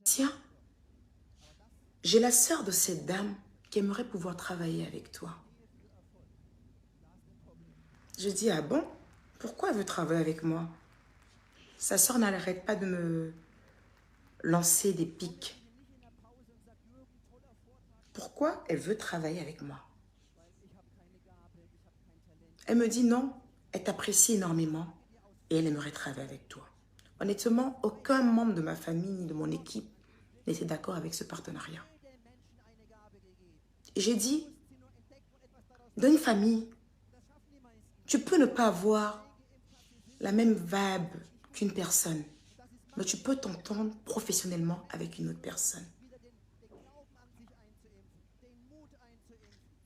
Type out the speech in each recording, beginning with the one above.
tiens, j'ai la sœur de cette dame qui aimerait pouvoir travailler avec toi. Je dis, ah bon? Pourquoi elle veut travailler avec moi? Sa sœur n'arrête pas de me lancer des pics. Pourquoi elle veut travailler avec moi? Elle me dit non, elle t'apprécie énormément et elle aimerait travailler avec toi. Honnêtement, aucun membre de ma famille ni de mon équipe n'était d'accord avec ce partenariat. Et j'ai dit, dans une famille, tu peux ne pas avoir la même vibe qu'une personne, mais tu peux t'entendre professionnellement avec une autre personne.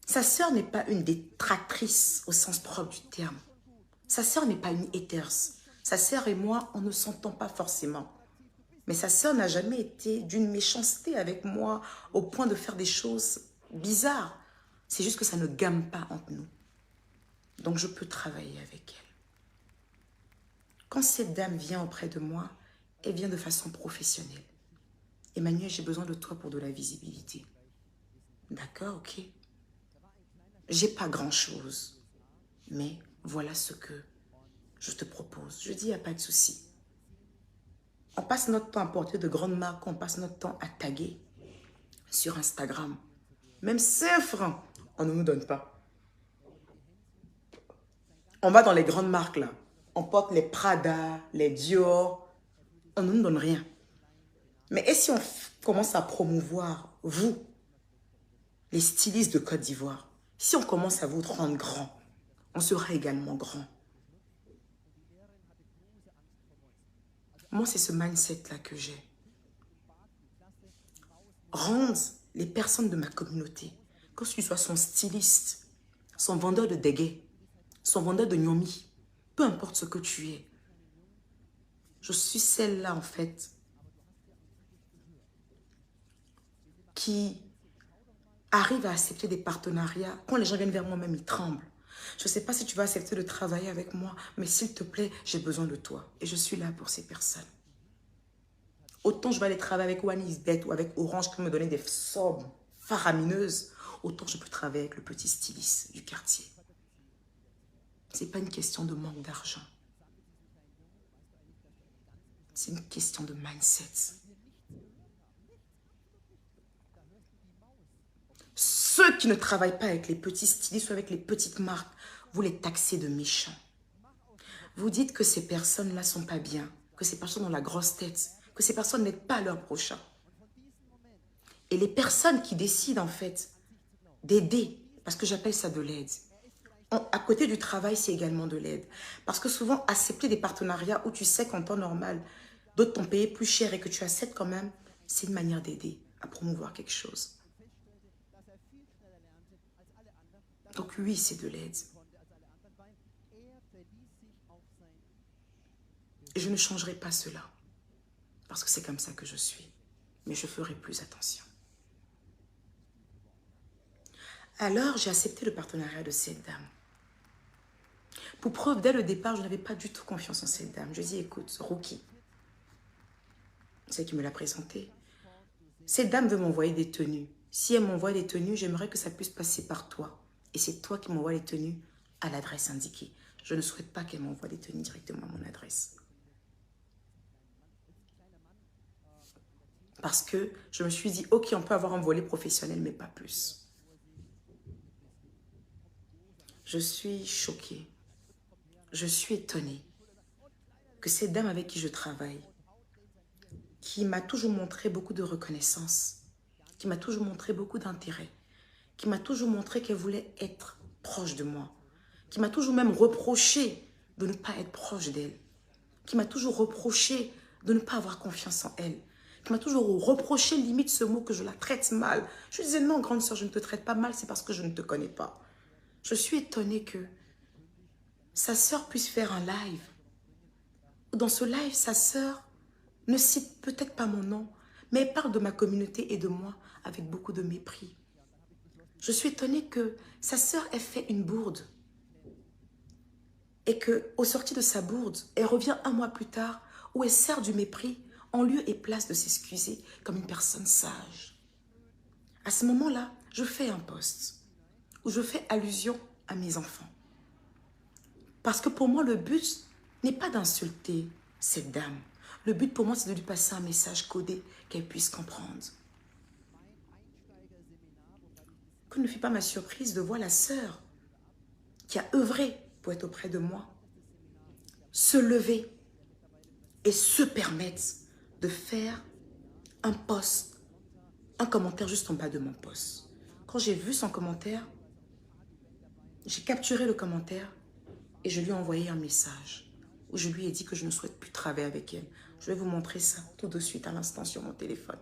Sa sœur n'est pas une détractrice au sens propre du terme. Sa sœur n'est pas une haters. Sa sœur et moi, on ne s'entend pas forcément. Mais sa sœur n'a jamais été d'une méchanceté avec moi au point de faire des choses bizarres. C'est juste que ça ne gamme pas entre nous. Donc je peux travailler avec elle. Quand cette dame vient auprès de moi, elle vient de façon professionnelle. Emmanuel, j'ai besoin de toi pour de la visibilité. D'accord, ok. J'ai pas grand-chose, mais voilà ce que je te propose. Je dis, il n'y a pas de souci. On passe notre temps à porter de grandes marques, on passe notre temps à taguer sur Instagram. Même 5 francs, on ne nous donne pas. On va dans les grandes marques là. On porte les Prada, les Dior. On ne nous donne rien. Mais et si on commence à promouvoir, vous, les stylistes de Côte d'Ivoire, si on commence à vous rendre grand, on sera également grand. Moi, c'est ce mindset-là que j'ai. Rendre les personnes de ma communauté, que tu sois son styliste, son vendeur de dégué, son vendeur de gnomi, peu importe ce que tu es. Je suis celle-là, en fait, qui arrive à accepter des partenariats. Quand les gens viennent vers moi, même ils tremblent. Je ne sais pas si tu vas accepter de travailler avec moi, mais s'il te plaît, j'ai besoin de toi. Et je suis là pour ces personnes. Autant je vais aller travailler avec OneXBet ou avec Orange qui me donner des sommes faramineuses, autant je peux travailler avec le petit styliste du quartier. Ce n'est pas une question de manque d'argent. C'est une question de mindset. Ceux qui ne travaillent pas avec les petits stylistes ou avec les petites marques, vous les taxez de méchants. Vous dites que ces personnes-là ne sont pas bien, que ces personnes ont la grosse tête, que ces personnes n'aident pas leur prochain. Et les personnes qui décident en fait d'aider, parce que j'appelle ça de l'aide, à côté du travail, c'est également de l'aide. Parce que souvent, accepter des partenariats où tu sais qu'en temps normal, d'autres t'ont payé plus cher et que tu acceptes quand même, c'est une manière d'aider à promouvoir quelque chose. Donc oui, c'est de l'aide. Et je ne changerai pas cela. Parce que c'est comme ça que je suis. Mais je ferai plus attention. Alors, j'ai accepté le partenariat de cette dame. Pour preuve, dès le départ, je n'avais pas du tout confiance en cette dame. Je dis, écoute, Rookie, c'est qui me l'a présenté. Cette dame veut m'envoyer des tenues. Si elle m'envoie des tenues, j'aimerais que ça puisse passer par toi. Et c'est toi qui m'envoies les tenues à l'adresse indiquée. Je ne souhaite pas qu'elle m'envoie des tenues directement à mon adresse. Parce que je me suis dit, ok, on peut avoir un volet professionnel, mais pas plus. Je suis choquée. Je suis étonnée que cette dame avec qui je travaille, qui m'a toujours montré beaucoup de reconnaissance, qui m'a toujours montré beaucoup d'intérêt, qui m'a toujours montré qu'elle voulait être proche de moi, qui m'a toujours même reproché de ne pas être proche d'elle, qui m'a toujours reproché de ne pas avoir confiance en elle, qui m'a toujours reproché limite ce mot que je la traite mal. Je disais non, grande sœur, je ne te traite pas mal, c'est parce que je ne te connais pas. Je suis étonnée que sa sœur puisse faire un live. Dans ce live, sa sœur ne cite peut-être pas mon nom, mais elle parle de ma communauté et de moi avec beaucoup de mépris. Je suis étonnée que sa sœur ait fait une bourde et qu'au sortir de sa bourde, elle revient un mois plus tard où elle sert du mépris en lieu et place de s'excuser comme une personne sage. À ce moment-là, je fais un post où je fais allusion à mes enfants. Parce que pour moi, le but n'est pas d'insulter cette dame. Le but pour moi, c'est de lui passer un message codé qu'elle puisse comprendre. Que ne fut pas ma surprise de voir la sœur qui a œuvré pour être auprès de moi se lever et se permettre de faire un post, un commentaire juste en bas de mon post. Quand j'ai vu son commentaire, j'ai capturé le commentaire et je lui ai envoyé un message où je lui ai dit que je ne souhaite plus travailler avec elle. Je vais vous montrer ça tout de suite à l'instant sur mon téléphone.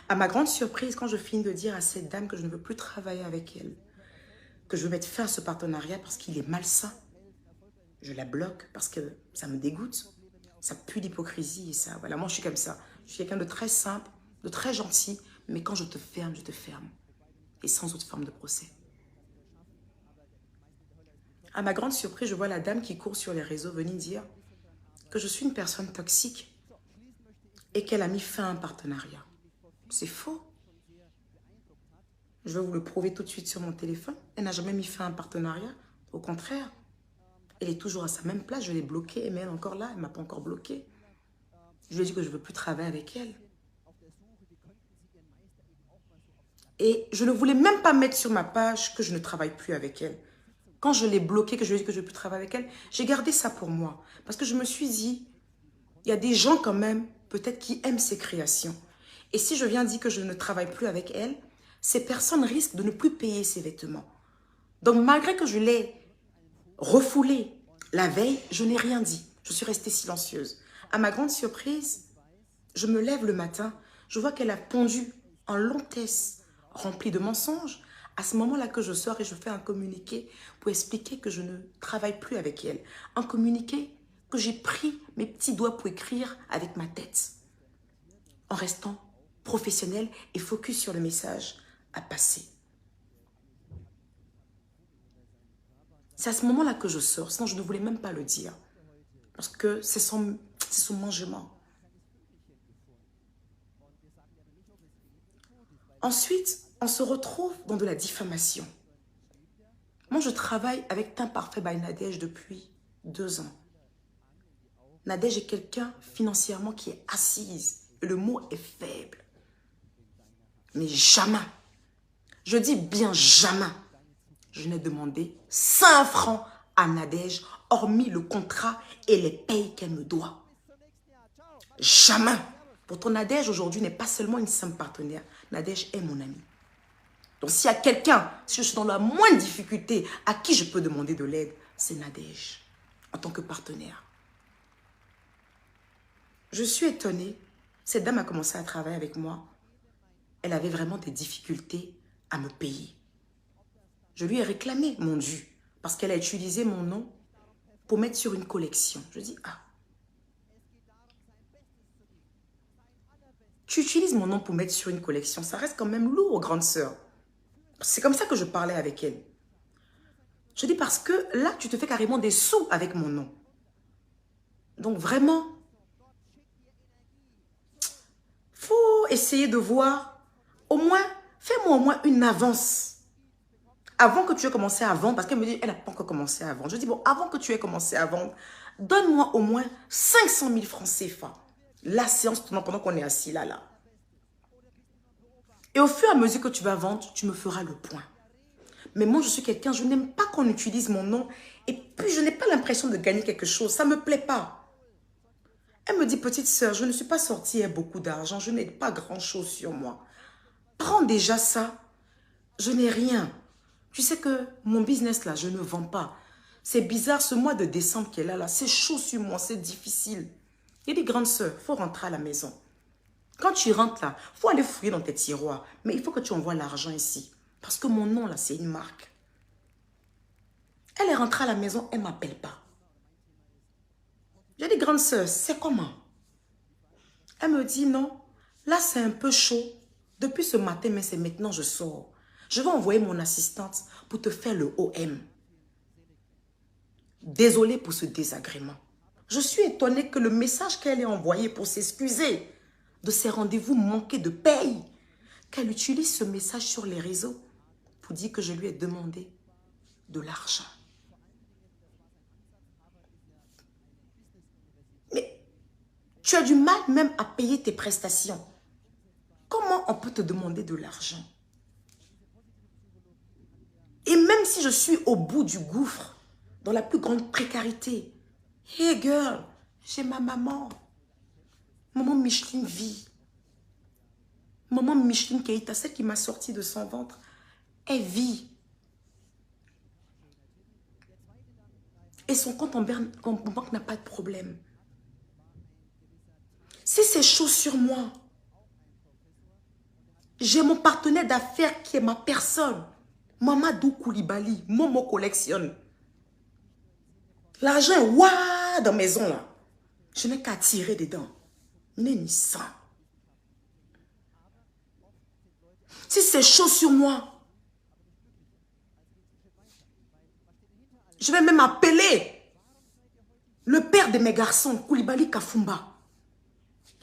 À ma grande surprise, quand je finis de dire à cette dame que je ne veux plus travailler avec elle, que je veux mettre fin à ce partenariat parce qu'il est malsain, je la bloque parce que ça me dégoûte. Ça pue l'hypocrisie et ça. Voilà, moi je suis comme ça. Je suis quelqu'un de très simple, de très gentil, mais quand je te ferme, je te ferme. Et sans autre forme de procès. À ma grande surprise, je vois la dame qui court sur les réseaux venir dire que je suis une personne toxique et qu'elle a mis fin à un partenariat. C'est faux. Je vais vous le prouver tout de suite sur mon téléphone. Elle n'a jamais mis fin à un partenariat. Au contraire, elle est toujours à sa même place. Je l'ai bloquée, mais elle est encore là. Elle ne m'a pas encore bloquée. Je lui ai dit que je ne veux plus travailler avec elle. Et je ne voulais même pas mettre sur ma page que je ne travaille plus avec elle. Quand je l'ai bloquée, que je lui ai dit que je ne veux plus travailler avec elle, j'ai gardé ça pour moi. Parce que je me suis dit, il y a des gens quand même, peut-être qui aiment ces créations. Et si je viens dire que je ne travaille plus avec elle, ces personnes risquent de ne plus payer ses vêtements. Donc malgré que je l'ai refoulée la veille, je n'ai rien dit. Je suis restée silencieuse. À ma grande surprise, je me lève le matin, je vois qu'elle a pondu un long test rempli de mensonges. À ce moment-là que je sors et je fais un communiqué pour expliquer que je ne travaille plus avec elle. Un communiqué que j'ai pris mes petits doigts pour écrire avec ma tête. En restant professionnel et focus sur le message à passer. C'est à ce moment-là que je sors, sinon je ne voulais même pas le dire. Parce que c'est son mangement. Ensuite, on se retrouve dans de la diffamation. Moi, je travaille avec Teint Parfait by Nadège depuis 2 ans. Nadège est quelqu'un financièrement qui est assise. Et le mot est faible. Mais jamais, je dis bien jamais, je n'ai demandé 5 francs à Nadège, hormis le contrat et les payes qu'elle me doit. Jamais. Pourtant, Nadège aujourd'hui n'est pas seulement une simple partenaire. Nadège est mon amie. Donc, s'il y a quelqu'un, si je suis dans la moindre difficulté, à qui je peux demander de l'aide, c'est Nadège, en tant que partenaire. Je suis étonnée. Cette dame a commencé à travailler avec moi. Elle avait vraiment des difficultés à me payer. Je lui ai réclamé mon dû parce qu'elle a utilisé mon nom pour mettre sur une collection. Je dis, ah, tu utilises mon nom pour mettre sur une collection, ça reste quand même lourd, grande sœur. C'est comme ça que je parlais avec elle. Je dis parce que là, tu te fais carrément des sous avec mon nom. Donc vraiment, faut essayer de voir, au moins, fais-moi au moins une avance. Avant que tu aies commencé à vendre, parce qu'elle me dit, elle n'a pas encore commencé à vendre. Je dis, bon, avant que tu aies commencé à vendre, donne-moi au moins 500 000 francs CFA. La séance pendant qu'on est assis là. Et au fur et à mesure que tu vas vendre, tu me feras le point. Mais moi, je suis quelqu'un, je n'aime pas qu'on utilise mon nom. Et puis, je n'ai pas l'impression de gagner quelque chose. Ça ne me plaît pas. Elle me dit, petite sœur, je ne suis pas sortie avec beaucoup d'argent. Je n'ai pas grand-chose sur moi. Prends déjà ça. Je n'ai rien. Tu sais que mon business là, je ne vends pas. C'est bizarre, ce mois de décembre qui est là, c'est chaud sur moi, c'est difficile. Il y a des grandes sœurs, il faut rentrer à la maison. Quand tu rentres là, il faut aller fouiller dans tes tiroirs. Mais il faut que tu envoies l'argent ici. Parce que mon nom là, c'est une marque. Elle est rentrée à la maison, elle ne m'appelle pas. J'ai dit, grande sœur, c'est comment? Elle me dit, non, là c'est un peu chaud. Depuis ce matin, mais c'est maintenant je sors. Je vais envoyer mon assistante pour te faire le OM. Désolée pour ce désagrément. Je suis étonnée que le message qu'elle ait envoyé pour s'excuser de ses rendez-vous manqués de paye, qu'elle utilise ce message sur les réseaux pour dire que je lui ai demandé de l'argent. Mais tu as du mal même à payer tes prestations. Comment on peut te demander de l'argent? Et même si je suis au bout du gouffre, dans la plus grande précarité, hey girl, j'ai ma maman. Maman Micheline vit. Maman Micheline Keita, celle qui m'a sorti de son ventre, elle vit. Et son compte en banque n'a pas de problème. Si c'est chaud sur moi, j'ai mon partenaire d'affaires qui est ma personne. Mamadou Koulibaly, Momo collectionne. L'argent est ouah dans la maison là. Je n'ai qu'à tirer dedans. Ni ça. Si c'est chaud sur moi, je vais même appeler le père de mes garçons, Koulibaly Kafumba.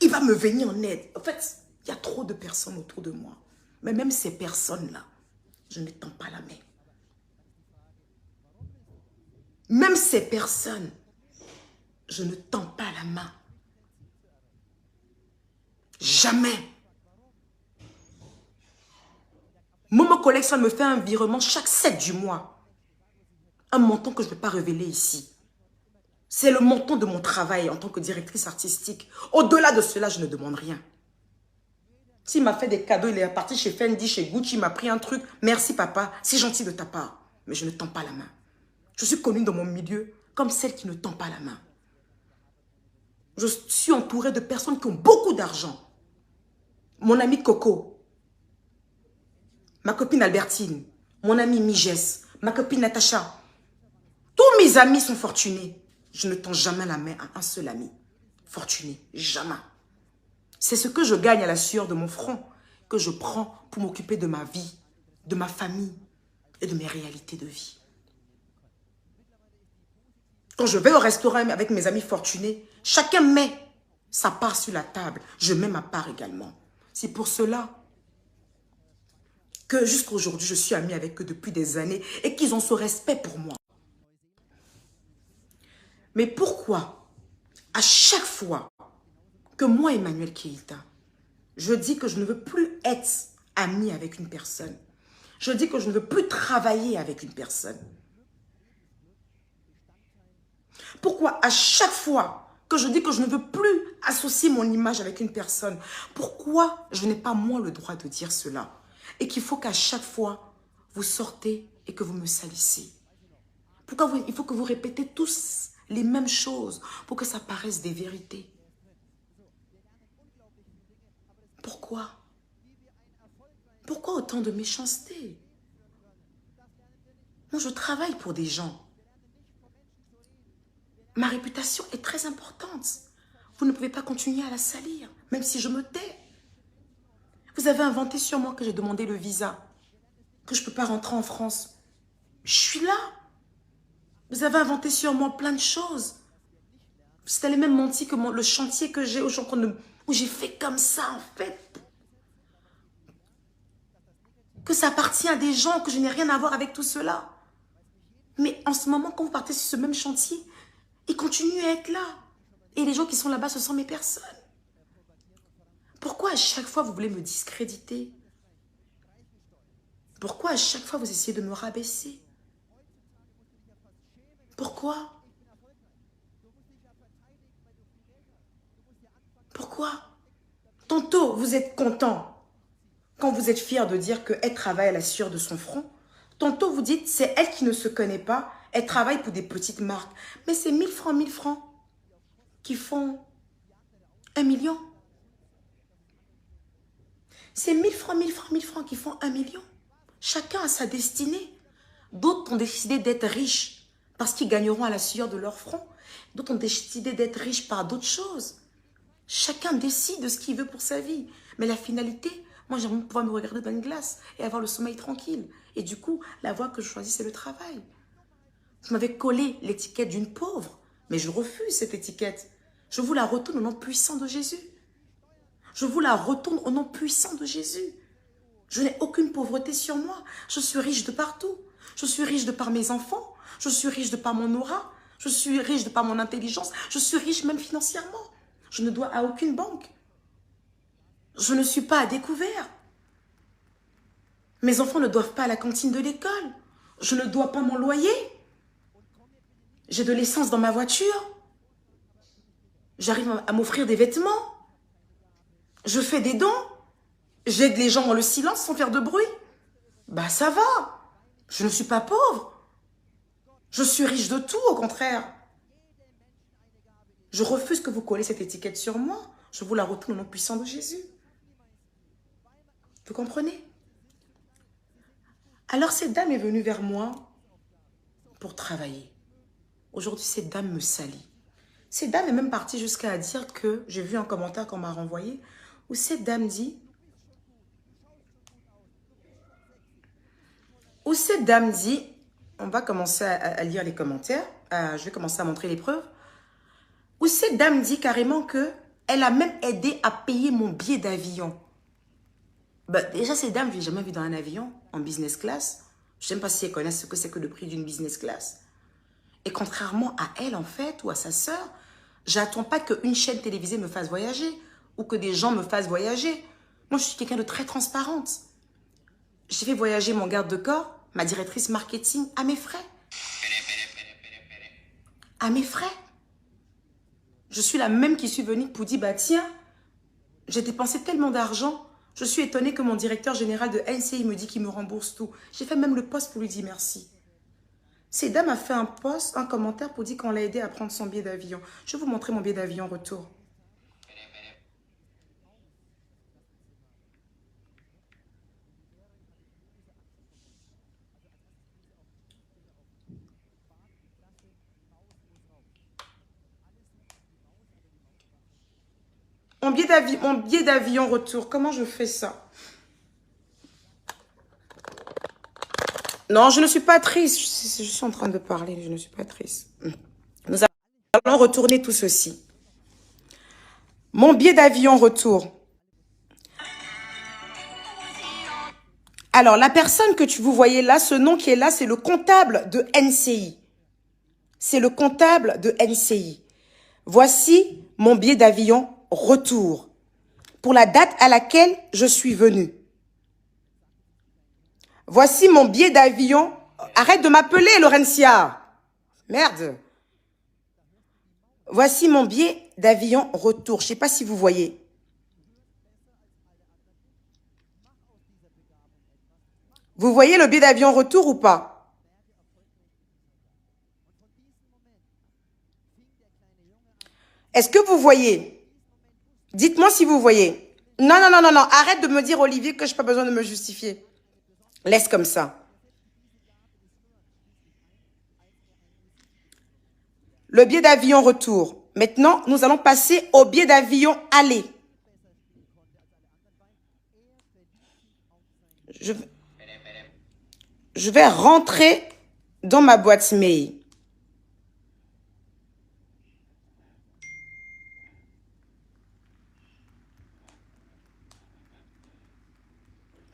Il va me venir en aide. En fait, il y a trop de personnes autour de moi. Mais même ces personnes-là, je ne tends pas la main. Même ces personnes, je ne tends pas la main. Jamais. Momo Collection me fait un virement chaque 7 du mois. Un montant que je ne peux pas révéler ici. C'est le montant de mon travail en tant que directrice artistique. Au-delà de cela, je ne demande rien. S'il m'a fait des cadeaux, il est parti chez Fendi, chez Gucci, il m'a pris un truc. Merci papa, c'est gentil de ta part. Mais je ne tends pas la main. Je suis connue dans mon milieu comme celle qui ne tend pas la main. Je suis entourée de personnes qui ont beaucoup d'argent. Mon ami Coco, ma copine Albertine, mon ami Migès, ma copine Natacha. Tous mes amis sont fortunés. Je ne tends jamais la main à un seul ami. Fortuné, jamais. C'est ce que je gagne à la sueur de mon front que je prends pour m'occuper de ma vie, de ma famille et de mes réalités de vie. Quand je vais au restaurant avec mes amis fortunés, chacun met sa part sur la table. Je mets ma part également. C'est pour cela que jusqu'à aujourd'hui, je suis amie avec eux depuis des années et qu'ils ont ce respect pour moi. Mais pourquoi, à chaque fois que moi, Emmanuel Keita, je dis que je ne veux plus être amie avec une personne, je dis que je ne veux plus travailler avec une personne, pourquoi à chaque fois que je dis que je ne veux plus associer mon image avec une personne, pourquoi je n'ai pas moi le droit de dire cela? Et qu'il faut qu'à chaque fois, vous sortez et que vous me salissez. Pourquoi il faut que vous répétez tous les mêmes choses pour que ça paraisse des vérités? Pourquoi? Pourquoi autant de méchanceté? Moi, je travaille pour des gens. Ma réputation est très importante. Vous ne pouvez pas continuer à la salir, même si je me tais. Vous avez inventé sur moi que j'ai demandé le visa, que je ne peux pas rentrer en France. Je suis là. Vous avez inventé sur moi plein de choses. Vous avez même menti que le chantier que j'ai, où j'ai fait comme ça, en fait. Que ça appartient à des gens, que je n'ai rien à voir avec tout cela. Mais en ce moment, quand vous partez sur ce même chantier, ils continuent à être là. Et les gens qui sont là-bas, ce sont mes personnes. Pourquoi à chaque fois vous voulez me discréditer? Pourquoi à chaque fois vous essayez de me rabaisser? Pourquoi? Pourquoi? Tantôt vous êtes content quand vous êtes fier de dire qu'elle travaille à la sueur de son front. Tantôt vous dites c'est elle qui ne se connaît pas, elle travaille pour des petites marques. Mais c'est 1000 francs qui font 1 million. C'est 1000 francs qui font 1 million. Chacun a sa destinée. D'autres ont décidé d'être riches parce qu'ils gagneront à la sueur de leur front. D'autres ont décidé d'être riches par d'autres choses. Chacun décide de ce qu'il veut pour sa vie. Mais la finalité, moi j'aimerais pouvoir me regarder dans une glace et avoir le sommeil tranquille. Et du coup, la voie que je choisis, c'est le travail. Vous m'avez collé l'étiquette d'une pauvre. Mais je refuse cette étiquette. Je vous la retourne au nom puissant de Jésus. Je vous la retourne au nom puissant de Jésus. Je n'ai aucune pauvreté sur moi. Je suis riche de partout. Je suis riche de par mes enfants. Je suis riche de par mon aura. Je suis riche de par mon intelligence. Je suis riche même financièrement. Je ne dois à aucune banque. Je ne suis pas à découvert. Mes enfants ne doivent pas à la cantine de l'école. Je ne dois pas mon loyer. J'ai de l'essence dans ma voiture. J'arrive à m'offrir des vêtements. Je fais des dons. J'aide les gens dans le silence sans faire de bruit. Bah ça va. Je ne suis pas pauvre. Je suis riche de tout, au contraire. Je refuse que vous collez cette étiquette sur moi. Je vous la retourne au nom puissant de Jésus. Vous comprenez? Alors cette dame est venue vers moi pour travailler. Aujourd'hui, cette dame me salit. Cette dame est même partie jusqu'à dire que, j'ai vu un commentaire qu'on m'a renvoyé, où cette dame dit, on va commencer à lire les commentaires, je vais commencer à montrer les preuves, où cette dame dit carrément que elle a même aidé à payer mon billet d'avion. Bah, déjà, cette dame, je ne l'ai jamais vue dans un avion, en business class. Je ne sais même pas si elle connaît ce que c'est que le prix d'une business class. Et contrairement à elle, en fait, ou à sa sœur, j'attends pas qu'une chaîne télévisée me fasse voyager ou que des gens me fassent voyager. Moi, je suis quelqu'un de très transparente. J'ai fait voyager mon garde de corps, ma directrice marketing, à mes frais. À mes frais. Je suis la même qui suis venue pour dire, bah tiens, j'ai dépensé tellement d'argent. Je suis étonnée que mon directeur général de NCI me dit qu'il me rembourse tout. J'ai fait même le post pour lui dire merci. Cette dame a fait un post, un commentaire pour dire qu'on l'a aidé à prendre son billet d'avion. Je vais vous montrer mon billet d'avion retour. Mon billet d'avion retour, comment je fais ça? Non, je ne suis pas triste. Je suis en train de parler, je ne suis pas triste. Nous allons retourner tout ceci. Mon billet d'avion retour. Alors, la personne que vous voyez là, ce nom qui est là, c'est le comptable de NCI. C'est le comptable de NCI. Voici mon billet d'avion retour pour la date à laquelle je suis venue. Voici mon billet d'avion. Arrête de m'appeler, Laurentia. Merde. Voici mon billet d'avion retour. Je ne sais pas si vous voyez. Vous voyez le billet d'avion retour ou pas? Est-ce que vous voyez? Dites-moi si vous voyez. Non, non, non, non, non. Arrête de me dire, Olivier, que je n'ai pas besoin de me justifier. Laisse comme ça. Le billet d'avion retour. Maintenant, nous allons passer au billet d'avion aller. Je vais rentrer dans ma boîte mail.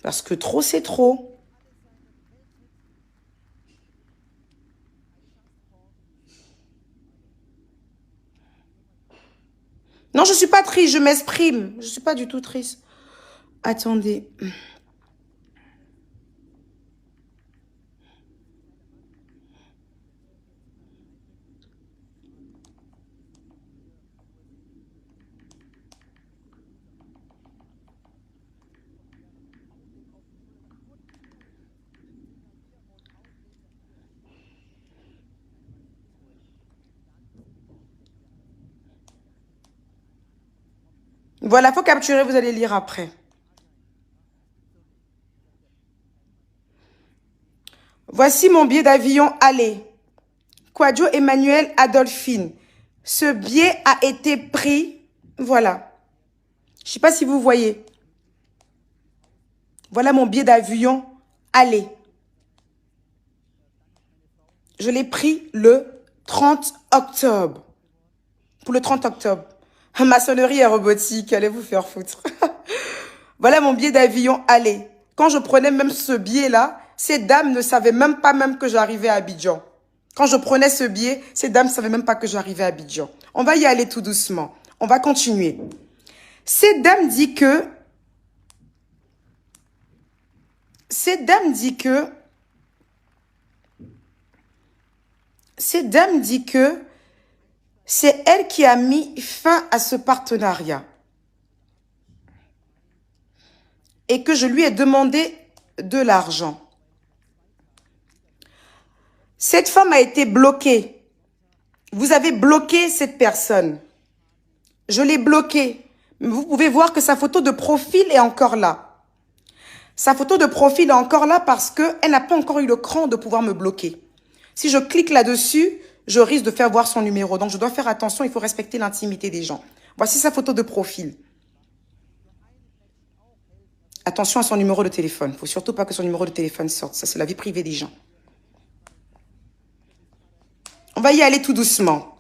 Parce que trop, c'est trop. Non, je ne suis pas triste, je m'exprime. Je ne suis pas du tout triste. Attendez. Voilà, il faut capturer, vous allez lire après. Voici mon billet d'avion aller. Quadio Emmanuel Adolphine. Ce billet a été pris. Voilà. Je ne sais pas si vous voyez. Voilà mon billet d'avion aller. Je l'ai pris le 30 octobre. pour le 30 octobre. Maçonnerie et robotique, allez vous faire foutre. Voilà mon billet d'avion, allez. Quand je prenais même ce billet-là, ces dames ne savaient même pas même que j'arrivais à Abidjan. Quand je prenais ce billet, ces dames ne savaient même pas que j'arrivais à Abidjan. On va y aller tout doucement. On va continuer. Cette dame dit que... Cette dame dit que c'est elle qui a mis fin à ce partenariat. Et que je lui ai demandé de l'argent. Cette femme a été bloquée. Vous avez bloqué cette personne. Je l'ai bloquée. Vous pouvez voir que sa photo de profil est encore là. Sa photo de profil est encore là parce qu'elle n'a pas encore eu le cran de pouvoir me bloquer. Si je clique là-dessus, je risque de faire voir son numéro. Donc, je dois faire attention, il faut respecter l'intimité des gens. Voici sa photo de profil. Attention à son numéro de téléphone. Il ne faut surtout pas que son numéro de téléphone sorte. Ça, c'est la vie privée des gens. On va y aller tout doucement.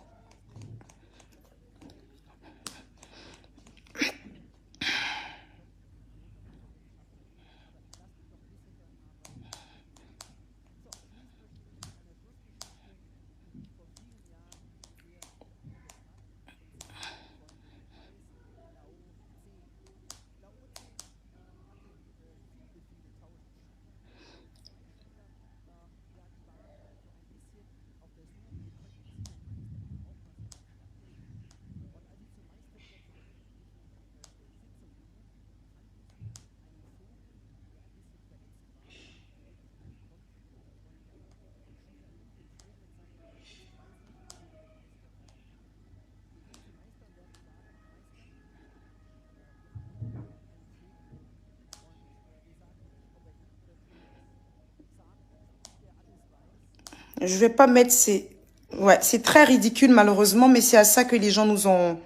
Je vais pas mettre ces... Ouais, c'est très ridicule malheureusement, mais c'est à ça que les gens nous ont...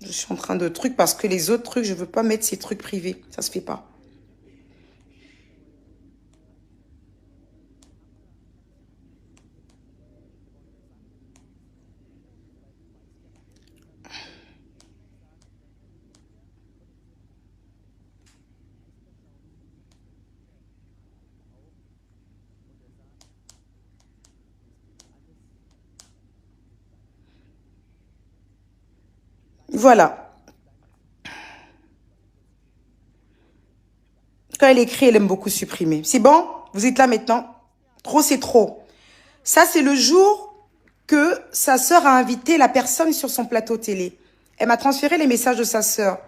Je suis en train de trucs parce que les autres trucs, je veux pas mettre ces trucs privés. Ça se fait pas. Voilà. Quand elle écrit, elle aime beaucoup supprimer. C'est bon? Vous êtes là maintenant? Trop, c'est trop. Ça, c'est le jour que sa sœur a invité la personne sur son plateau télé. Elle m'a transféré les messages de sa sœur,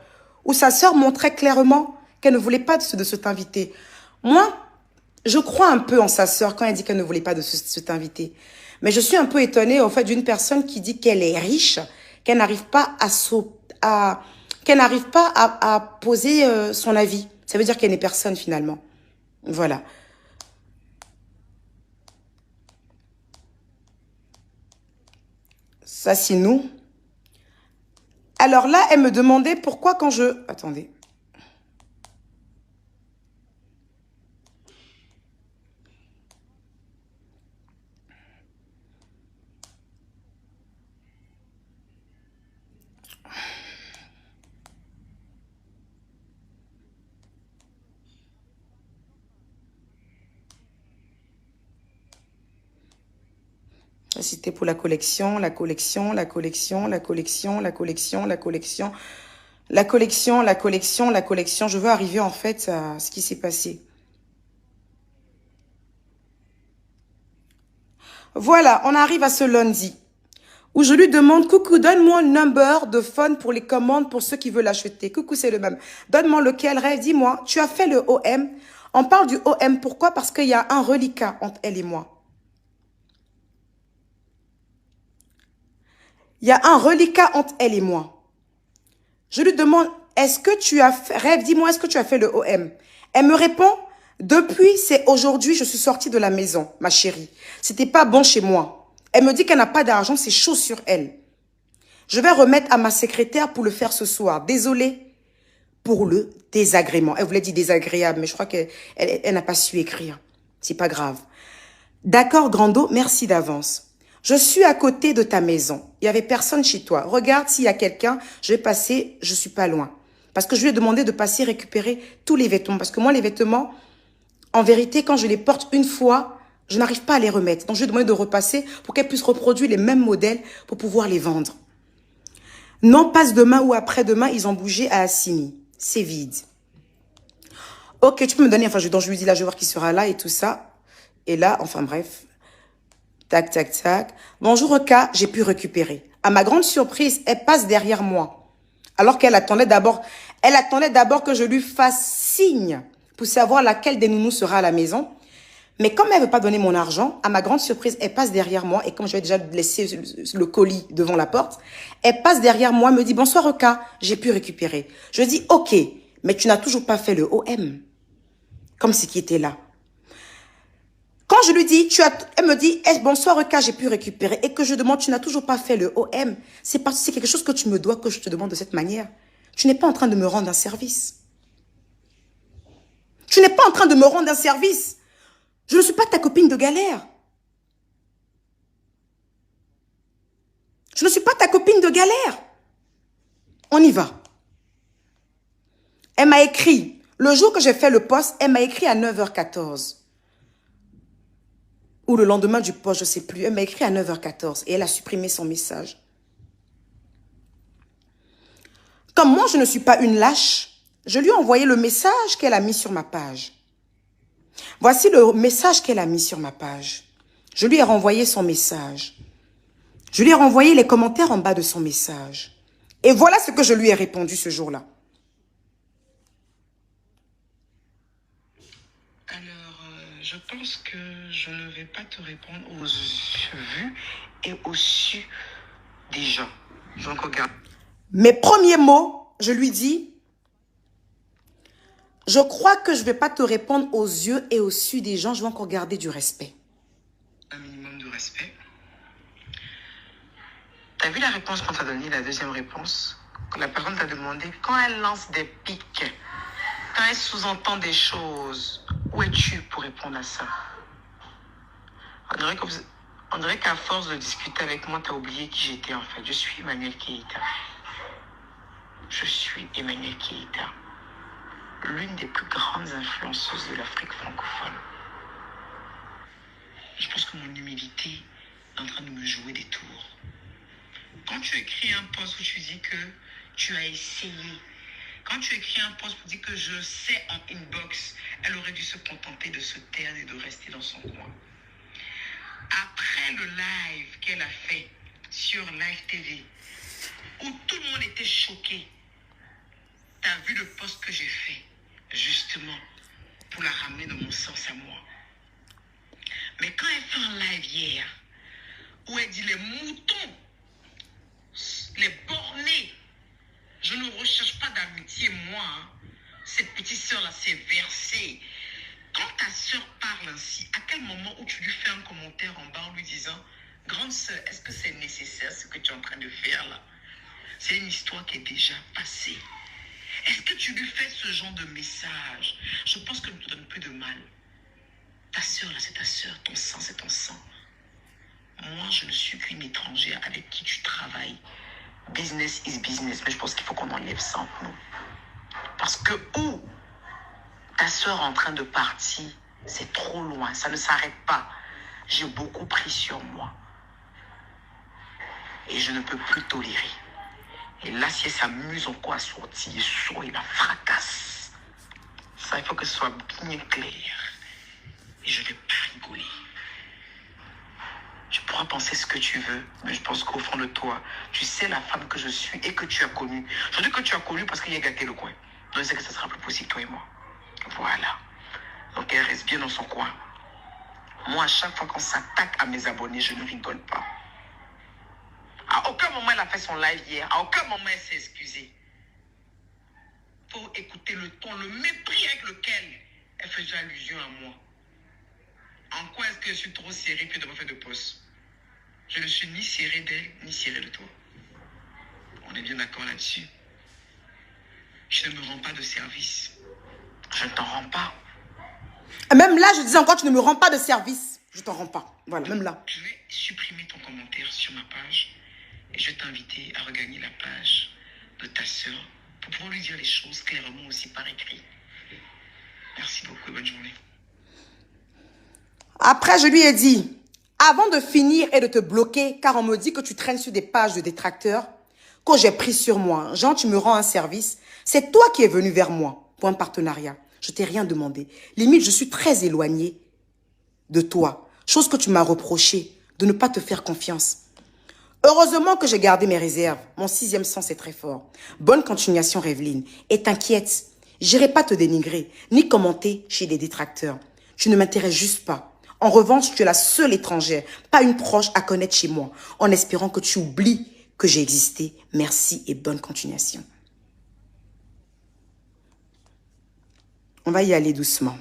où sa sœur montrait clairement qu'elle ne voulait pas de cet invité. Moi, je crois un peu en sa sœur quand elle dit qu'elle ne voulait pas de cet invité. Mais je suis un peu étonnée au fait d'une personne qui dit qu'elle est riche, qu'elle n'arrive pas à poser son avis. Ça veut dire qu'elle n'est personne finalement. Voilà. Ça, c'est nous. Alors là, elle me demandait pourquoi quand je... Attendez. C'était pour la collection, la collection, la collection, la collection, la collection, la collection, la collection, la collection, la collection. Je veux arriver en fait à ce qui s'est passé. Voilà, on arrive à ce lundi où je lui demande, coucou, donne-moi un number de phone pour les commandes pour ceux qui veulent l'acheter. Coucou, c'est le même. Donne-moi lequel, rêve, dis-moi, tu as fait le OM. On parle du OM, pourquoi? Parce qu'il y a un reliquat entre elle et moi. Il y a un reliquat entre elle et moi. Je lui demande, est-ce que tu as fait, rêve, dis-moi, est-ce que tu as fait le OM? Elle me répond, depuis, c'est aujourd'hui, je suis sortie de la maison, ma chérie. C'était pas bon chez moi. Elle me dit qu'elle n'a pas d'argent, c'est chaud sur elle. Je vais remettre à ma secrétaire pour le faire ce soir. Désolée pour le désagrément. Elle voulait dire désagréable, mais je crois qu'elle n'a pas su écrire. C'est pas grave. D'accord, Grando, merci d'avance. Je suis à côté de ta maison. Il n'y avait personne chez toi. Regarde s'il y a quelqu'un. Je vais passer, je suis pas loin. Parce que je lui ai demandé de passer récupérer tous les vêtements. Parce que moi, les vêtements, en vérité, quand je les porte une fois, je n'arrive pas à les remettre. Donc, je lui ai demandé de repasser pour qu'elle puisse reproduire les mêmes modèles pour pouvoir les vendre. Non, passe demain ou après-demain, ils ont bougé à Assini. C'est vide. Ok, tu peux me donner, enfin, donc je lui dis là, je vais voir qui sera là et tout ça. Et là, enfin bref. Tac, tac, tac. Bonjour, Oka, j'ai pu récupérer. À ma grande surprise, elle passe derrière moi. Alors qu'elle attendait d'abord, que je lui fasse signe pour savoir laquelle des nounous sera à la maison. Mais comme elle veut pas donner mon argent, à ma grande surprise, elle passe derrière moi. Et comme je vais déjà laisser le colis devant la porte, elle passe derrière moi, me dit, bonsoir, Oka, j'ai pu récupérer. Je dis, ok, mais tu n'as toujours pas fait le OM. Comme ce qui était là. Quand je lui dis, elle me dit, bonsoir, Oka, j'ai pu récupérer. Et que je demande, tu n'as toujours pas fait le OM. C'est parce que c'est quelque chose que tu me dois que je te demande de cette manière. Tu n'es pas en train de me rendre un service. Tu n'es pas en train de me rendre un service. Je ne suis pas ta copine de galère. Je ne suis pas ta copine de galère. On y va. Elle m'a écrit, le jour que j'ai fait le post, elle m'a écrit à 9h14. Ou le lendemain du post, je ne sais plus. Elle m'a écrit à 9h14 et elle a supprimé son message. Comme moi, je ne suis pas une lâche, je lui ai envoyé le message qu'elle a mis sur ma page. Voici le message qu'elle a mis sur ma page. Je lui ai renvoyé son message. Je lui ai renvoyé les commentaires en bas de son message. Et voilà ce que je lui ai répondu ce jour-là. Alors, je pense que je ne vais pas te répondre aux vues et aux su des gens. Donc, regarde. Mes premiers mots, je lui dis, je crois que je ne vais pas te répondre aux yeux et aux su des gens, je vais encore garder du respect. Un minimum de respect. T'as vu la réponse qu'on t'a donnée, la deuxième réponse? Quand la personne t'a demandé, quand elle lance des pics, quand elle sous-entend des choses, où es-tu pour répondre à ça? On dirait qu'à force de discuter avec moi, tu as oublié qui j'étais en fait. Je suis Emmanuel Keïta. Je suis Emmanuel Keïta, l'une des plus grandes influenceuses de l'Afrique francophone. Je pense que mon humilité est en train de me jouer des tours. Quand tu écris un post où tu dis que tu as essayé, quand tu écris un post pour dire que je sais en inbox, elle aurait dû se contenter de se taire et de rester dans son coin. Après le live qu'elle a fait sur Live TV, où tout le monde était choqué, tu as vu le post que j'ai fait, justement, pour la ramener dans mon sens à moi. Mais quand elle fait un live hier, où elle dit les moutons, les bornés, je ne recherche pas d'amitié, moi. Hein. Cette petite sœur-là, c'est versé. Quand ta sœur parle ainsi, à quel moment où tu lui fais un commentaire en bas en lui disant, grande sœur, est-ce que c'est nécessaire ce que tu es en train de faire là? C'est une histoire qui est déjà passée. Est-ce que tu lui fais ce genre de message? Je pense que ne te donne plus de mal. Ta sœur là, c'est ta sœur. Ton sang, c'est ton sang. Moi, je ne suis qu'une étrangère avec qui tu travailles. Business is business. Mais je pense qu'il faut qu'on enlève ça entre nous. Parce que où ta sœur est en train de partir, c'est trop loin. Ça ne s'arrête pas. J'ai beaucoup pris sur moi. Et je ne peux plus tolérer. Et là, si elle s'amuse encore à sortir, il sort, il la fracasse. Ça, il faut que ce soit bien clair. Et je ne vais pas rigoler. Tu pourras penser ce que tu veux, mais je pense qu'au fond de toi, tu sais la femme que je suis et que tu as connue. Je dis que tu as connu parce qu'il a gâté le coin. Donc, je sais que ça sera plus possible, toi et moi. Voilà. Donc, elle reste bien dans son coin. Moi, à chaque fois qu'on s'attaque à mes abonnés, je ne rigole pas. À aucun moment, elle a fait son live hier. À aucun moment, elle s'est excusée. Pour écouter le ton, le mépris avec lequel elle faisait allusion à moi. En quoi est-ce que je suis trop serrée puis de me faire de poste? Je ne suis ni serrée d'elle, ni serrée de toi. On est bien d'accord là-dessus. Je ne me rends pas de service. Je ne t'en rends pas. Même là, je disais encore, tu ne me rends pas de service. Je t'en rends pas. Voilà, même là. Je vais supprimer ton commentaire sur ma page et je vais t'inviter à regagner la page de ta sœur pour pouvoir lui dire les choses clairement aussi par écrit. Merci beaucoup et bonne journée. Après, je lui ai dit, avant de finir et de te bloquer, car on me dit que tu traînes sur des pages de détracteurs, que j'ai pris sur moi, Jean, tu me rends un service, c'est toi qui es venu vers moi pour un partenariat. Je t'ai rien demandé. Limite, je suis très éloignée de toi. Chose que tu m'as reproché, de ne pas te faire confiance. Heureusement que j'ai gardé mes réserves. Mon 6e sens est très fort. Bonne continuation, Revelyne. Et t'inquiète, j'irai pas te dénigrer, ni commenter chez des détracteurs. Tu ne m'intéresses juste pas. En revanche, tu es la seule étrangère, pas une proche à connaître chez moi, en espérant que tu oublies que j'ai existé. Merci et bonne continuation. On va y aller doucement.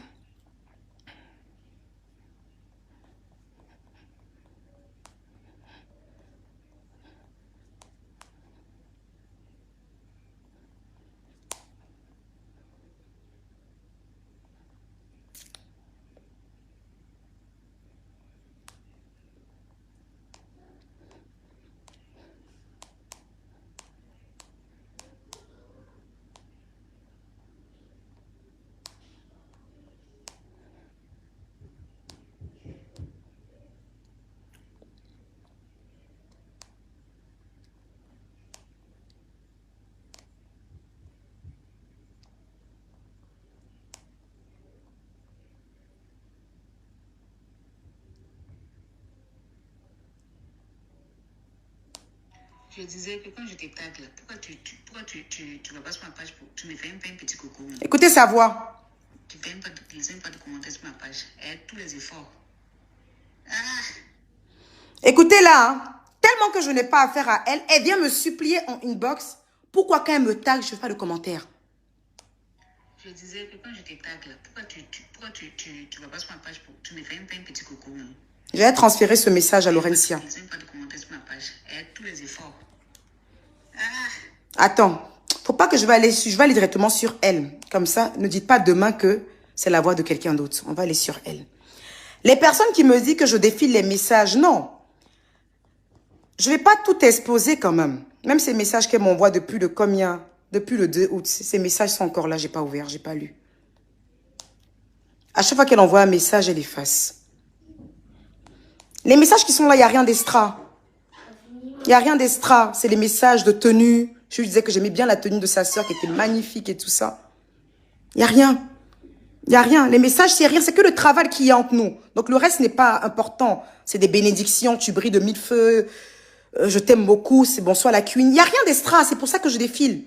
Je disais que quand je te tag là, pourquoi tu vas pas sur ma page, tu me fais un petit coucou. Écoutez sa voix. Tu fais pas de commentaires sur ma page. Et tous les efforts. Ah. Écoutez-la, hein. Tellement que je n'ai pas affaire à elle, elle vient me supplier en inbox. Pourquoi quand elle me tag, je ne fais pas de commentaires? Je disais que quand je te tag là, pourquoi tu vas pas sur ma page, tu me fais un petit coucou. Je vais transférer ce message à Laurentia. Tu pas de commentaires sur ma page. Et tous les efforts. Attends, faut pas que je vais aller directement sur elle. Comme ça, ne dites pas demain que c'est la voix de quelqu'un d'autre. On va aller sur elle. Les personnes qui me disent que je défile les messages, non. Je vais pas tout exposer quand même. Même ces messages qu'elle m'envoie depuis le combien? Depuis le 2 août. Ces messages sont encore là, j'ai pas ouvert, j'ai pas lu. À chaque fois qu'elle envoie un message, elle efface. Les messages qui sont là, il n'y a rien d'extra. Il n'y a rien d'extra. C'est les messages de tenue. Je lui disais que j'aimais bien la tenue de sa sœur qui était magnifique et tout ça. Il n'y a rien. Il n'y a rien. Les messages, c'est rien. C'est que le travail qu'il y a entre nous. Donc, le reste n'est pas important. C'est des bénédictions. Tu brilles de 1000 feux. Je t'aime beaucoup. C'est bonsoir la queen. Il n'y a rien d'extra. C'est pour ça que je défile.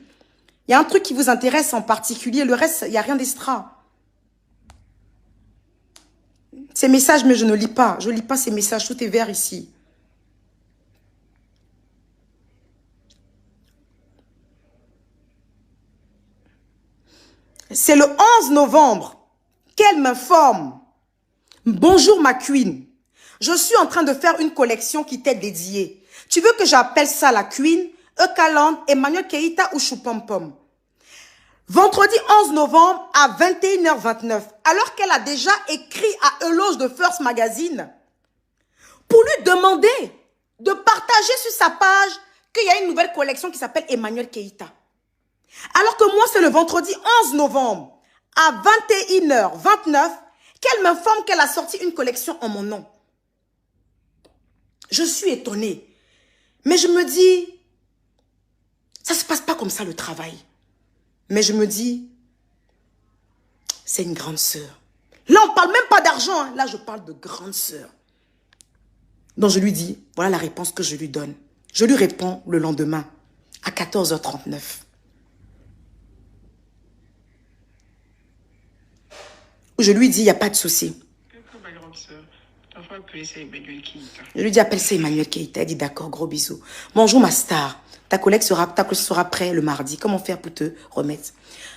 Il y a un truc qui vous intéresse en particulier. Le reste, il n'y a rien d'extra. Ces messages, mais je ne lis pas. Je ne lis pas ces messages. Tout est vert ici. C'est le 11 novembre qu'elle m'informe. Bonjour ma queen. Je suis en train de faire une collection qui t'est dédiée. Tu veux que j'appelle ça la queen, Eucaland, Emmanuel Keita ou Choupompom? Vendredi 11 novembre à 21h29, alors qu'elle a déjà écrit à Eloge de First Magazine pour lui demander de partager sur sa page qu'il y a une nouvelle collection qui s'appelle Emmanuel Keita. Alors que moi, c'est le vendredi 11 novembre à 21h29 qu'elle m'informe qu'elle a sorti une collection en mon nom. Je suis étonnée. Mais je me dis, ça ne se passe pas comme ça le travail. Mais je me dis, c'est une grande sœur. Là, on ne parle même pas d'argent. Hein. Là, je parle de grande sœur. Donc, je lui dis, voilà la réponse que je lui donne. Je lui réponds le lendemain à 14h39. Je lui dis, il n'y a pas de souci. Je lui dis, appelle ça Emmanuel Keita. Elle dit, d'accord, gros bisous. Bonjour ma star. Ta collègue sera prêt le mardi. Comment faire pour te remettre?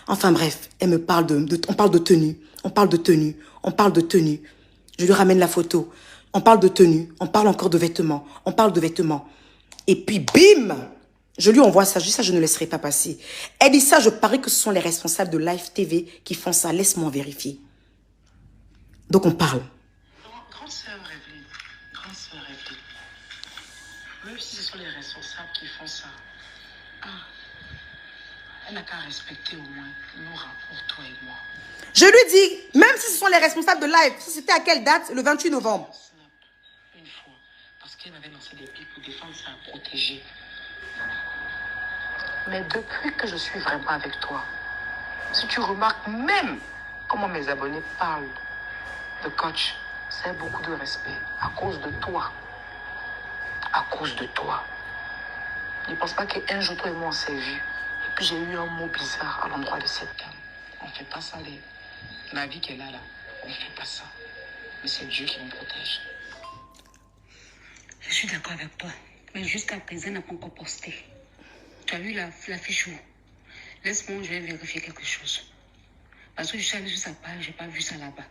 Enfin bref, elle me parle on parle de tenue. On parle de tenue. On parle de tenue. Je lui ramène la photo. On parle de tenue. On parle encore de vêtements. On parle de vêtements. Et puis, bim! Je lui envoie ça, je dis ça, je ne laisserai pas passer. Elle dit ça, je parie que ce sont les responsables de Live TV qui font ça. Laisse-moi vérifier. Donc on parle. Grande sœur Evelyne, même si ce sont les responsables qui font ça, elle n'a qu'à respecter au moins nos rapports, toi et moi. Je lui dis, même si ce sont les responsables de Live, c'était à quelle date? Le 28 novembre. Une fois, parce qu'elle m'avait lancé des pics pour défendre ça, protéger. Mais depuis que je suis vraiment avec toi, si tu remarques même comment mes abonnés parlent de coach, c'est beaucoup de respect à cause de toi. À cause de toi. Ne pense pas qu'un jour, toi et moi, on s'est vus. Et puis j'ai eu un mot bizarre à l'endroit de cette dame. On ne fait pas ça, la vie qu'elle a là. On ne fait pas ça. Mais c'est Dieu qui nous protège. Je suis d'accord avec toi. Mais jusqu'à présent, elle n'a pas encore posté. Tu as vu la fiche où? Laisse-moi, je vais vérifier quelque chose. Parce que je suis allée sur sa page, je n'ai pas vu ça là-bas.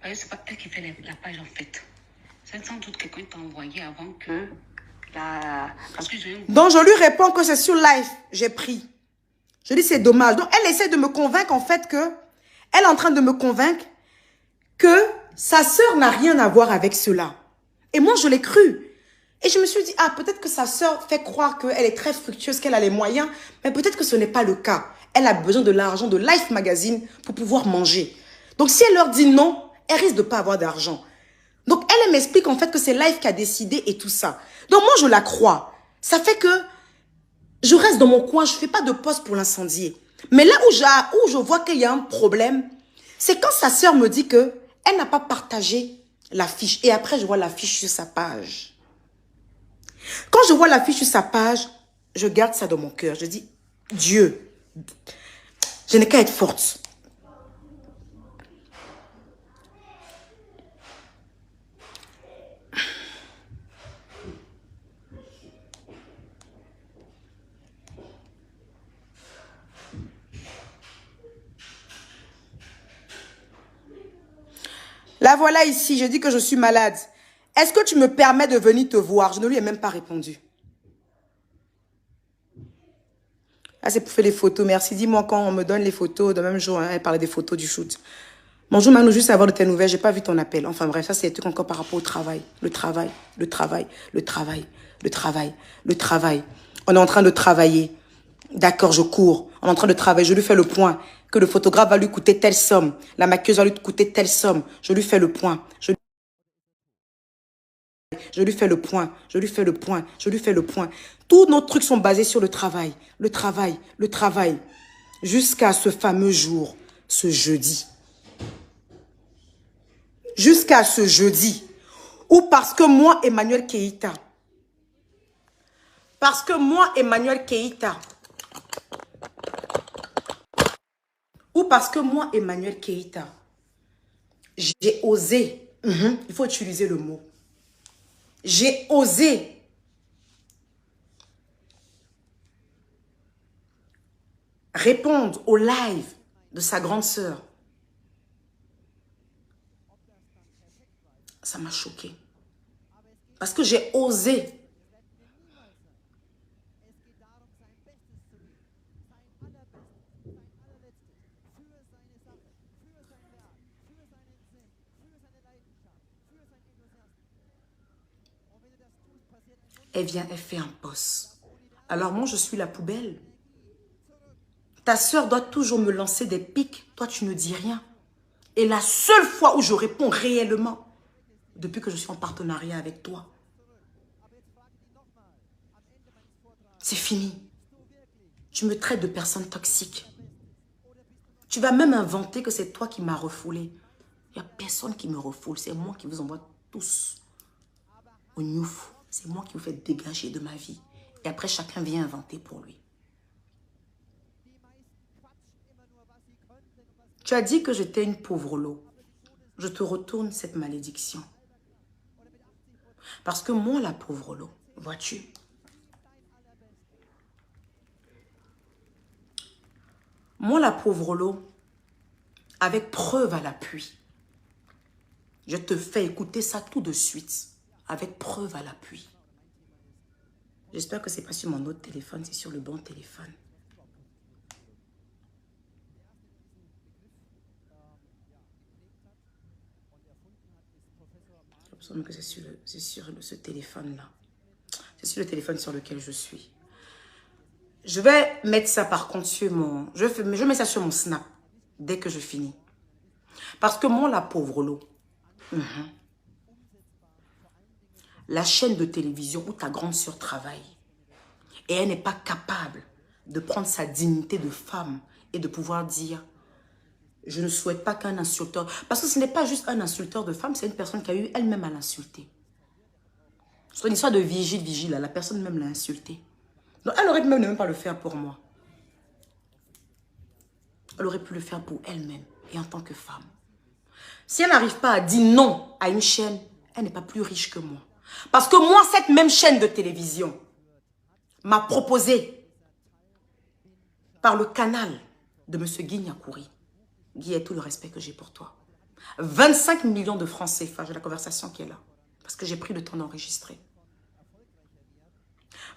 Parce que ce n'est pas elle qui fait la page en fait. C'est sans doute quelqu'un t'a envoyé avant que Parce que donc je lui réponds que c'est sur Live, j'ai pris. Je dis c'est dommage. Donc elle essaie de me convaincre en fait que... Elle est en train de me convaincre que sa sœur n'a rien à voir avec cela. Et moi je l'ai cru. Et je me suis dit, ah, peut-être que sa sœur fait croire qu'elle est très fructueuse, qu'elle a les moyens. Mais peut-être que ce n'est pas le cas. Elle a besoin de l'argent de Life Magazine pour pouvoir manger. Donc si elle leur dit non, elle risque de ne pas avoir d'argent. Donc elle m'explique en fait que c'est Life qui a décidé et tout ça. Donc moi je la crois. Ça fait que je reste dans mon coin, je ne fais pas de poste pour l'incendier. Mais là où je vois qu'il y a un problème, c'est quand sa sœur me dit que elle n'a pas partagé la fiche. Et après je vois la fiche sur sa page. Quand je vois la fiche sur sa page, je garde ça dans mon cœur. Je dis, Dieu, je n'ai qu'à être forte. La voilà ici, je dis que je suis malade. Est-ce que tu me permets de venir te voir? Je ne lui ai même pas répondu. Ah, c'est pour faire les photos. Merci. Dis-moi quand on me donne les photos. De même jour, hein, elle parlait des photos du shoot. Bonjour Manu, juste avoir de tes nouvelles. J'ai pas vu ton appel. Enfin bref, ça c'est des trucs encore par rapport au travail. Le travail. On est en train de travailler. D'accord, je cours. On est en train de travailler. Je lui fais le point. Que le photographe va lui coûter telle somme. La maquilleuse va lui coûter telle somme. Je lui fais le point. Je lui fais le point, je lui fais le point, je lui fais le point. Tous nos trucs sont basés sur le travail. Jusqu'à ce fameux jour, ce jeudi. Jusqu'à ce jeudi. Ou parce que moi, Emmanuel Keïta, j'ai osé, il faut utiliser le mot, j'ai osé répondre au live de sa grande sœur. Ça m'a choqué. Parce que j'ai osé. Elle vient, elle fait un poste. Alors moi, je suis la poubelle. Ta sœur doit toujours me lancer des pics. Toi, tu ne dis rien. Et la seule fois où je réponds réellement, depuis que je suis en partenariat avec toi, c'est fini. Tu me traites de personne toxique. Tu vas même inventer que c'est toi qui m'as refoulé. Il n'y a personne qui me refoule. C'est moi qui vous envoie tous au Niouf. C'est moi qui vous fais dégager de ma vie. Et après, chacun vient inventer pour lui. Tu as dit que j'étais une pauvre lot. Je te retourne cette malédiction. Parce que moi, la pauvre lot, vois-tu, moi, la pauvre lot, avec preuve à l'appui, je te fais écouter ça tout de suite, avec preuve à l'appui. J'espère que c'est pas sur mon autre téléphone, c'est sur le bon téléphone. Il me semble que c'est sur ce téléphone-là. C'est sur le téléphone sur lequel je suis. Je vais mettre ça par contre sur mon... Je mets ça sur mon Snap dès que je finis. Parce que moi, la pauvre lot, la chaîne de télévision où ta grande sœur travaille, et elle n'est pas capable de prendre sa dignité de femme et de pouvoir dire, je ne souhaite pas qu'un insulteur... Parce que ce n'est pas juste un insulteur de femme, c'est une personne qui a eu elle-même à l'insulter. C'est une histoire de vigile, la personne même l'a insulté. Donc elle aurait pu même ne pas le faire pour moi. Elle aurait pu le faire pour elle-même et en tant que femme. Si elle n'arrive pas à dire non à une chaîne, elle n'est pas plus riche que moi. Parce que moi, cette même chaîne de télévision m'a proposé par le canal de M. Guy Nyakouri. Guy, est tout le respect que j'ai pour toi. 25 millions de francs CFA, j'ai la conversation qui est là. Parce que j'ai pris le temps d'enregistrer.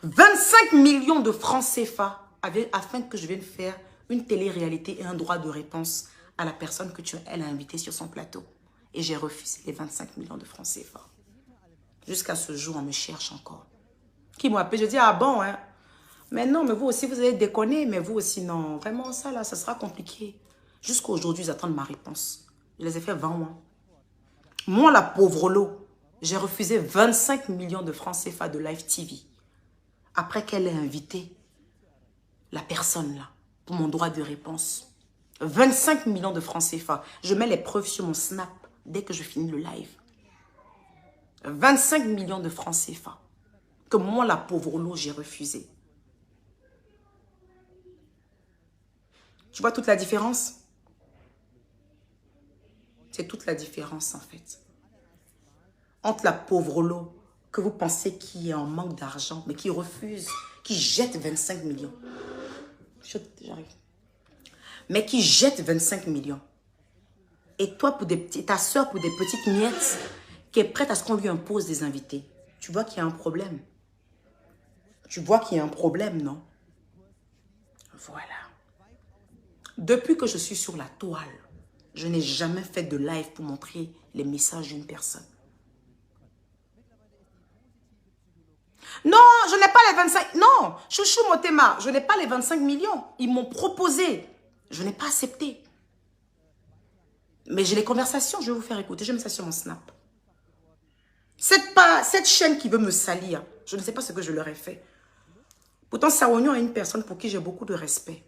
25 millions de francs CFA afin que je vienne faire une télé-réalité et un droit de réponse à la personne que elle a invitée sur son plateau. Et j'ai refusé les 25 millions de francs CFA. Jusqu'à ce jour, on me cherche encore. Qui m'a appelé, je dis, ah bon, hein. Mais non, mais vous aussi, vous avez déconné, mais vous aussi, non. Vraiment, ça, là, ça sera compliqué. Jusqu'à aujourd'hui, ils attendent ma réponse. Je les ai fait 20 mois. Moi, la pauvre lot, j'ai refusé 25 millions de francs CFA de Live TV. Après qu'elle ait invité la personne là, pour mon droit de réponse. 25 millions de francs CFA. Je mets les preuves sur mon Snap dès que je finis le live. 25 millions de francs CFA. Que moi, la pauvre lot, j'ai refusé. Tu vois toute la différence? C'est toute la différence en fait. Entre la pauvre lot que vous pensez qui est en manque d'argent, mais qui refuse, qui jette 25 millions. J'arrive. Mais qui jette 25 millions. Et toi, ta soeur, pour des petites miettes, qui est prête à ce qu'on lui impose des invités. Tu vois qu'il y a un problème. Tu vois qu'il y a un problème, non? Voilà. Depuis que je suis sur la toile, je n'ai jamais fait de live pour montrer les messages d'une personne. Non, je n'ai pas les 25... Non, Chouchou Motema, je n'ai pas les 25 millions. Ils m'ont proposé. Je n'ai pas accepté. Mais j'ai les conversations, je vais vous faire écouter. Je mets ça sur mon Snap. Cette chaîne qui veut me salir, je ne sais pas ce que je leur ai fait. Pourtant, Saronio est une personne pour qui j'ai beaucoup de respect.